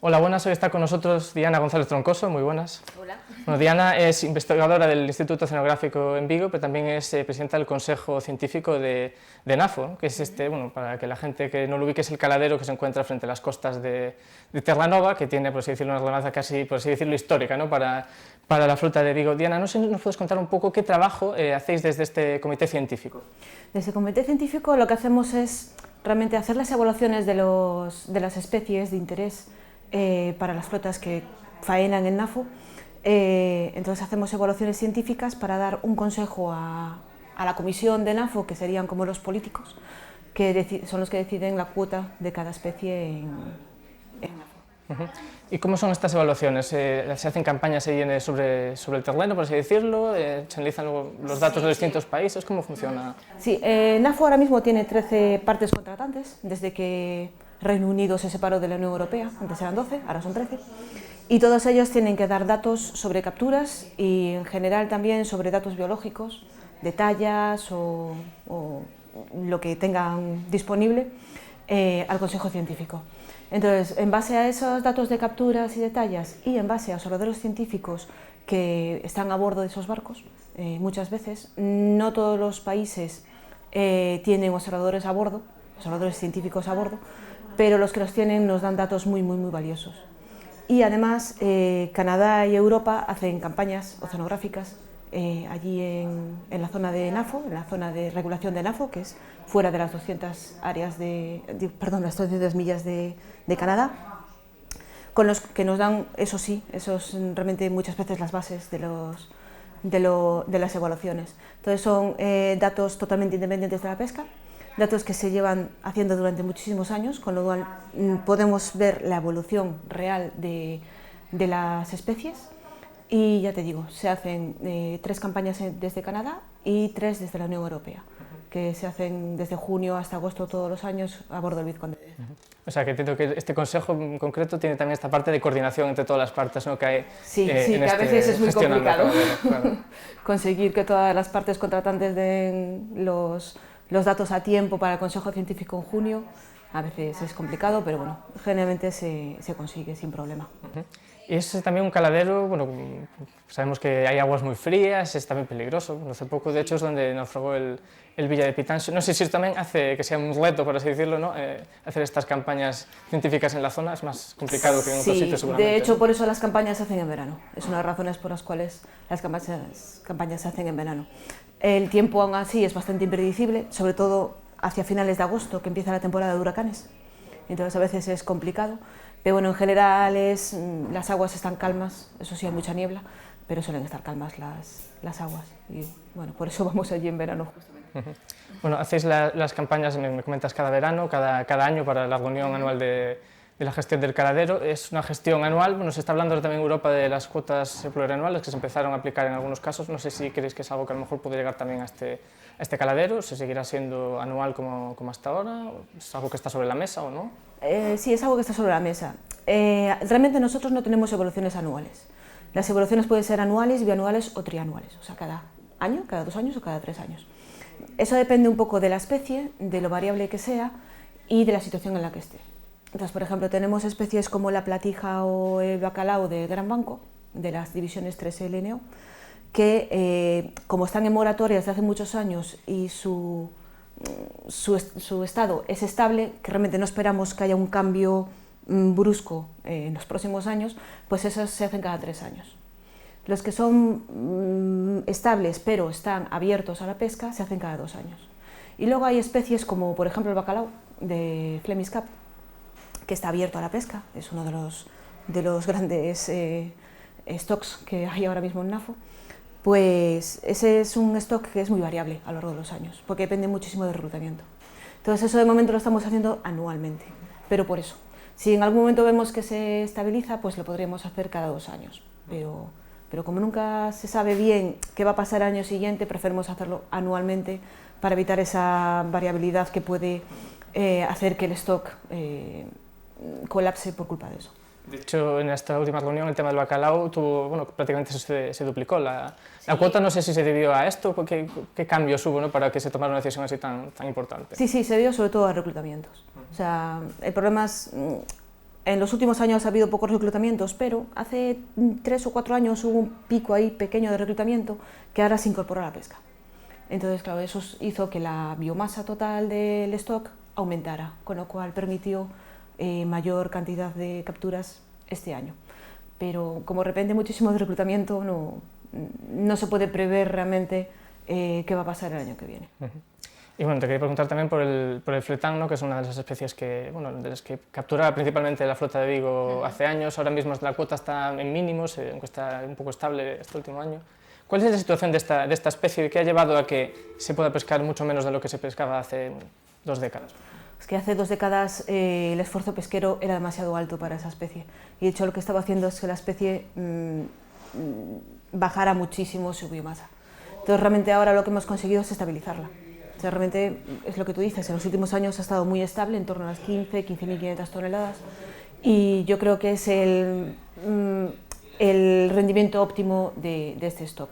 Hola, buenas. Hoy está con nosotros Diana González Troncoso. Muy buenas. Hola. Bueno, Diana es investigadora del Instituto Oceanográfico en Vigo, pero también es presidenta del Consejo Científico de NAFO, que es bueno, para que la gente que no lo ubique, es el caladero que se encuentra frente a las costas de Terranova, que tiene, por así decirlo, una relevancia casi, por así decirlo, histórica, ¿no?, para la flota de Vigo. Diana, no sé si nos puedes contar un poco qué trabajo hacéis desde este comité científico. Desde el comité científico lo que hacemos es realmente hacer las evaluaciones de las especies de interés para las flotas que faenan en NAFO. Entonces hacemos evaluaciones científicas para dar un consejo a la comisión de NAFO, que serían como los políticos, que son los que deciden la cuota de cada especie en NAFO. ¿Y cómo son estas evaluaciones? ¿Se hacen campañas ahí sobre el terreno, por así decirlo? ¿Se analizan los datos de distintos países? ¿Cómo funciona? Sí, NAFO ahora mismo tiene 13 partes contratantes, desde que Reino Unido se separó de la Unión Europea. Antes eran 12, ahora son 13. Y todos ellos tienen que dar datos sobre capturas y en general también sobre datos biológicos, de tallas o lo que tengan disponible al Consejo Científico. Entonces, en base a esos datos de capturas y de tallas y en base a observadores científicos que están a bordo de esos barcos, muchas veces, no todos los países tienen observadores a bordo, observadores científicos a bordo, pero los que los tienen nos dan datos muy valiosos. Y además, Canadá y Europa hacen campañas oceanográficas allí en la zona de NAFO, en la zona de regulación de NAFO, que es fuera de las 200 las 200 millas de Canadá, con los que nos dan, eso sí, esos realmente muchas veces las bases de las evaluaciones. Entonces son datos totalmente independientes de la pesca, datos que se llevan haciendo durante muchísimos años, con lo cual podemos ver la evolución real de las especies. Y ya te digo, se hacen 3 campañas desde Canadá y 3 desde la Unión Europea, que se hacen desde junio hasta agosto todos los años a bordo del Vizconde. O sea, que entiendo que este consejo en concreto tiene también esta parte de coordinación entre todas las partes, ¿no?, que hay. Sí, que a veces es muy complicado claro. conseguir que todas las partes contratantes den los datos a tiempo para el Consejo Científico en junio. A veces es complicado, pero bueno, generalmente se consigue sin problema. Y es también un caladero, bueno, sabemos que hay aguas muy frías, es también peligroso. Hace poco, de hecho, es donde naufragó el Villa de Pitanxo. No sé si eso también hace que sea un reto, por así decirlo, ¿no?, hacer estas campañas científicas en la zona. Es más complicado que en otros sitios, seguramente. De hecho, por eso las campañas se hacen en verano. Es una de las razones por las cuales las campañas se hacen en verano. El tiempo, aún así, es bastante impredecible, sobre todo hacia finales de agosto, que empieza la temporada de huracanes. Entonces, a veces es complicado. Pero bueno, en general las aguas están calmas, eso sí, hay mucha niebla, pero suelen estar calmas las aguas. Y bueno, por eso vamos allí en verano, justamente. Bueno, hacéis las campañas, me comentas, cada verano, cada año, para la reunión anual de la gestión del caladero. Es una gestión anual. Bueno, se está hablando también en Europa de las cuotas plurianuales que se empezaron a aplicar en algunos casos. No sé si creéis que es algo que a lo mejor puede llegar también a este caladero. ¿Se seguirá siendo anual como hasta ahora? ¿Es algo que está sobre la mesa o no? Sí, es algo que está sobre la mesa. Realmente nosotros no tenemos evaluaciones anuales. Las evaluaciones pueden ser anuales, bianuales o trianuales, o sea, cada año, cada 2 años o cada 3 años. Eso depende un poco de la especie, de lo variable que sea y de la situación en la que esté. Entonces, por ejemplo, tenemos especies como la platija o el bacalao de gran banco, de las divisiones 3L y NEO, que como están en moratoria desde hace muchos años y su estado es estable, que realmente no esperamos que haya un cambio brusco en los próximos años, pues esos se hacen cada 3 años. Los que son estables pero están abiertos a la pesca se hacen cada 2 años. Y luego hay especies como, por ejemplo, el bacalao de Flemish Cap, que está abierto a la pesca, es uno de los grandes stocks que hay ahora mismo en NAFO. Pues ese es un stock que es muy variable a lo largo de los años, porque depende muchísimo del reclutamiento. Entonces eso de momento lo estamos haciendo anualmente, pero por eso. Si en algún momento vemos que se estabiliza, pues lo podríamos hacer cada 2 años, pero como nunca se sabe bien qué va a pasar el año siguiente, preferimos hacerlo anualmente para evitar esa variabilidad que puede hacer que el stock colapse por culpa de eso. De hecho, en esta última reunión el tema del bacalao prácticamente se duplicó. La cuota, no sé si se debió a esto, ¿qué cambios hubo, ¿no?, para que se tomara una decisión así tan importante? Sí, se debió sobre todo a reclutamientos. O sea, el problema es en los últimos años ha habido pocos reclutamientos, pero hace 3 o 4 años hubo un pico ahí pequeño de reclutamiento que ahora se incorporó a la pesca. Entonces, claro, eso hizo que la biomasa total del stock aumentara, con lo cual permitió mayor cantidad de capturas este año. Pero como depende muchísimo del reclutamiento, no se puede prever realmente qué va a pasar el año que viene. Y bueno, te quería preguntar también por el fletán, ¿no? Que es una de las especies que, bueno, de las que capturaba principalmente la flota de Vigo hace años. Ahora mismo la cuota está en mínimos, aunque está un poco estable este último año. ¿Cuál es la situación de esta especie que ha llevado a que se pueda pescar mucho menos de lo que se pescaba hace 2 décadas? Es que hace 2 décadas el esfuerzo pesquero era demasiado alto para esa especie, y de hecho lo que estaba haciendo es que la especie bajara muchísimo su biomasa. Entonces realmente ahora lo que hemos conseguido es estabilizarla. O sea, realmente es lo que tú dices, en los últimos años ha estado muy estable, en torno a las 15.500 toneladas, y yo creo que es el rendimiento óptimo de este stock.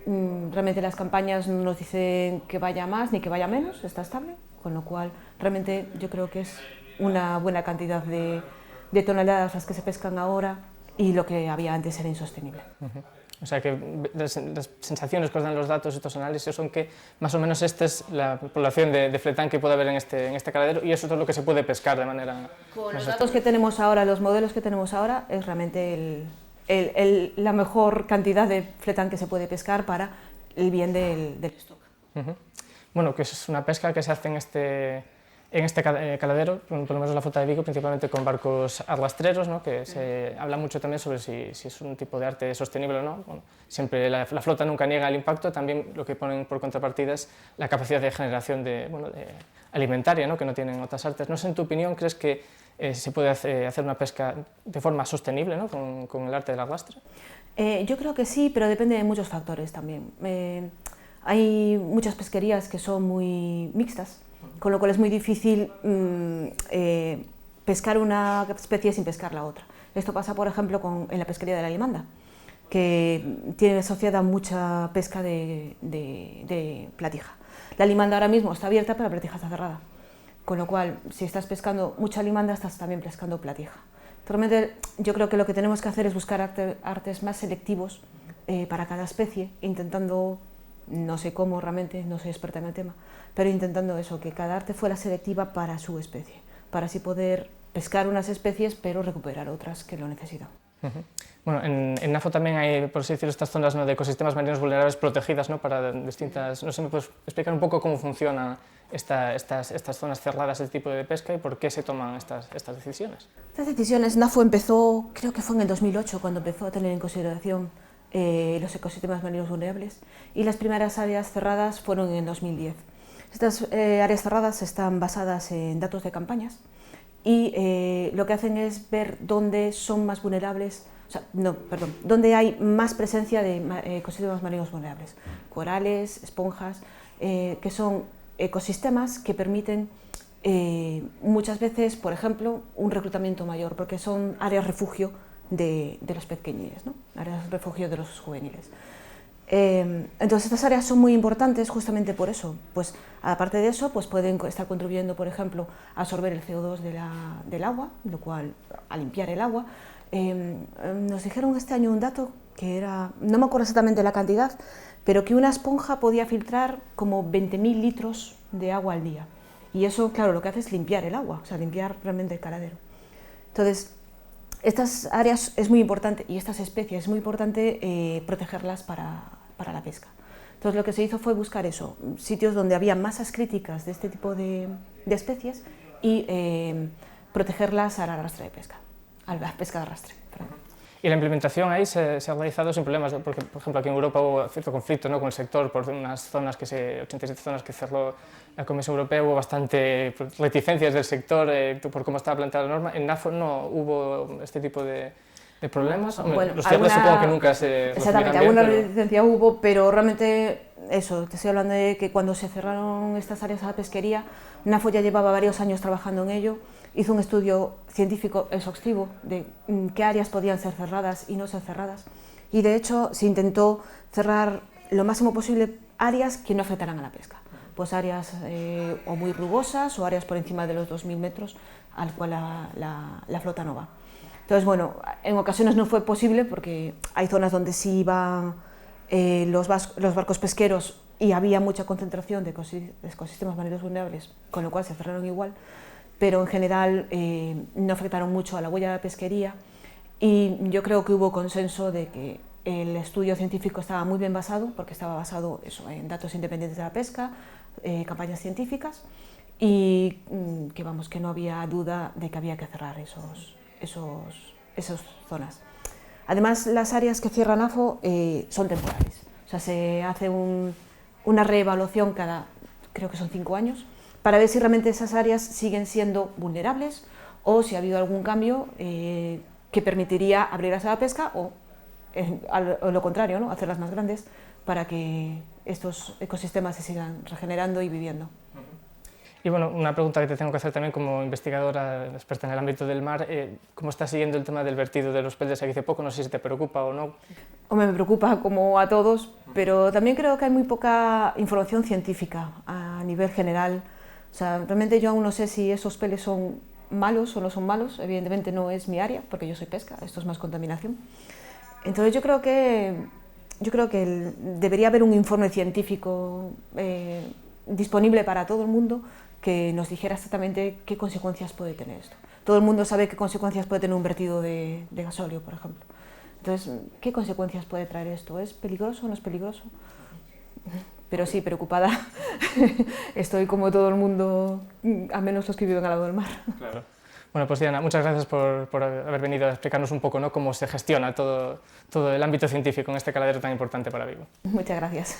Realmente las campañas no nos dicen que vaya más ni que vaya menos, está estable, con lo cual realmente yo creo que es una buena cantidad de toneladas las que se pescan ahora, y lo que había antes era insostenible. O sea que las sensaciones que os dan los datos, estos análisis, son que más o menos esta es la población de fletán que puede haber en este caladero, y eso es lo que se puede pescar de manera... Con los datos que tenemos ahora, los modelos que tenemos ahora, es realmente la mejor cantidad de fletán que se puede pescar para el bien del stock. Bueno, que es una pesca que se hace en este caladero, por lo menos la flota de Vigo, principalmente con barcos arrastreros, ¿no? Que se habla mucho también sobre si es un tipo de arte sostenible o no. Bueno, siempre la flota nunca niega el impacto, también lo que ponen por contrapartida es la capacidad de generación de alimentaria, ¿no? Que no tienen otras artes. No sé, en tu opinión, ¿crees que se puede hacer una pesca de forma sostenible, ¿no? con el arte del arrastre? Yo creo que sí, pero depende de muchos factores también. Hay muchas pesquerías que son muy mixtas, con lo cual es muy difícil pescar una especie sin pescar la otra. Esto pasa, por ejemplo, en la pesquería de la limanda, que tiene asociada mucha pesca de platija. La limanda ahora mismo está abierta, pero la platija está cerrada, con lo cual, si estás pescando mucha limanda, estás también pescando platija. Realmente, yo creo que lo que tenemos que hacer es buscar artes más selectivos para cada especie, intentando, no sé cómo realmente, no soy experta en el tema, pero intentando eso, que cada arte fuera selectiva para su especie, para así poder pescar unas especies pero recuperar otras que lo necesitan. Bueno, en NAFO también hay, por así decirlo, estas zonas, ¿no?, de ecosistemas marinos vulnerables protegidas, ¿no?, para distintas... No sé, ¿me puedes explicar un poco cómo funcionan estas zonas cerradas, este tipo de pesca, y por qué se toman estas decisiones? Estas decisiones, NAFO empezó, creo que fue en el 2008, cuando empezó a tener en consideración los ecosistemas marinos vulnerables, y las primeras áreas cerradas fueron en el 2010. Estas áreas cerradas están basadas en datos de campañas, y lo que hacen es ver dónde son más vulnerables, dónde hay más presencia de ecosistemas marinos vulnerables, corales, esponjas, que son ecosistemas que permiten muchas veces, por ejemplo, un reclutamiento mayor, porque son áreas refugio de los pequeñines, ¿no?, áreas refugio de los juveniles. Entonces estas áreas son muy importantes justamente por eso, pues aparte de eso pues pueden estar contribuyendo, por ejemplo, a absorber el CO2 del agua, lo cual a limpiar el agua. Nos dijeron este año un dato que era, no me acuerdo exactamente la cantidad, pero que una esponja podía filtrar como 20.000 litros de agua al día, y eso, claro, lo que hace es limpiar el agua, o sea, limpiar realmente el caladero. Entonces, estas áreas es muy importante, y estas especies es muy importante protegerlas para la pesca. Entonces lo que se hizo fue buscar eso, sitios donde había masas críticas de este tipo de especies, y protegerlas al arrastre de pesca, a la pesca de arrastre. Y la implementación ahí se ha realizado sin problemas, ¿no? Porque, por ejemplo, aquí en Europa hubo cierto conflicto, ¿no?, con el sector por unas zonas 87 zonas que cerró la Comisión Europea, hubo bastante reticencias del sector por cómo estaba planteada la norma. En NAFO no hubo este tipo de problemas. Bueno, los cierres supongo que nunca se... Exactamente, alguna reticencia hubo, pero realmente eso, te estoy hablando de que cuando se cerraron estas áreas a la pesquería, NAFO ya llevaba varios años trabajando en ello, hizo un estudio científico exhaustivo de qué áreas podían ser cerradas y no ser cerradas, y de hecho se intentó cerrar lo máximo posible áreas que no afectaran a la pesca, pues áreas o muy rugosas o áreas por encima de los 2000 metros al cual la flota no va. Entonces, bueno, en ocasiones no fue posible porque hay zonas donde sí iban los barcos pesqueros y había mucha concentración de ecosistemas marinos vulnerables, con lo cual se cerraron igual, pero en general no afectaron mucho a la huella de la pesquería, y yo creo que hubo consenso de que el estudio científico estaba muy bien basado, porque estaba basado eso, en datos independientes de la pesca, campañas científicas, y que, vamos, que no había duda de que había que cerrar esas zonas. Además, las áreas que cierra NAFO son temporales, o sea, se hace una reevaluación cada, creo que son 5 años, para ver si realmente esas áreas siguen siendo vulnerables o si ha habido algún cambio que permitiría abrirlas a la pesca o lo contrario, ¿no? Hacerlas más grandes para que estos ecosistemas se sigan regenerando y viviendo. Y bueno, una pregunta que te tengo que hacer también como investigadora experta en el ámbito del mar, ¿cómo estás siguiendo el tema del vertido de los peces aquí hace poco? No sé si te preocupa o no. Hombre, me preocupa como a todos, pero también creo que hay muy poca información científica a nivel general. O sea, realmente yo aún no sé si esos peles son malos o no son malos. Evidentemente no es mi área, porque yo soy pesca, esto es más contaminación. Entonces yo creo que debería haber un informe científico disponible para todo el mundo que nos dijera exactamente qué consecuencias puede tener esto. Todo el mundo sabe qué consecuencias puede tener un vertido de gasóleo, por ejemplo. Entonces, ¿qué consecuencias puede traer esto? ¿Es peligroso o no es peligroso? Pero sí, preocupada. Estoy como todo el mundo, al menos los que viven al lado del mar. Claro. Bueno, pues Diana, muchas gracias por haber venido a explicarnos un poco, ¿no?, cómo se gestiona todo el ámbito científico en este caladero tan importante para Vigo. Muchas gracias.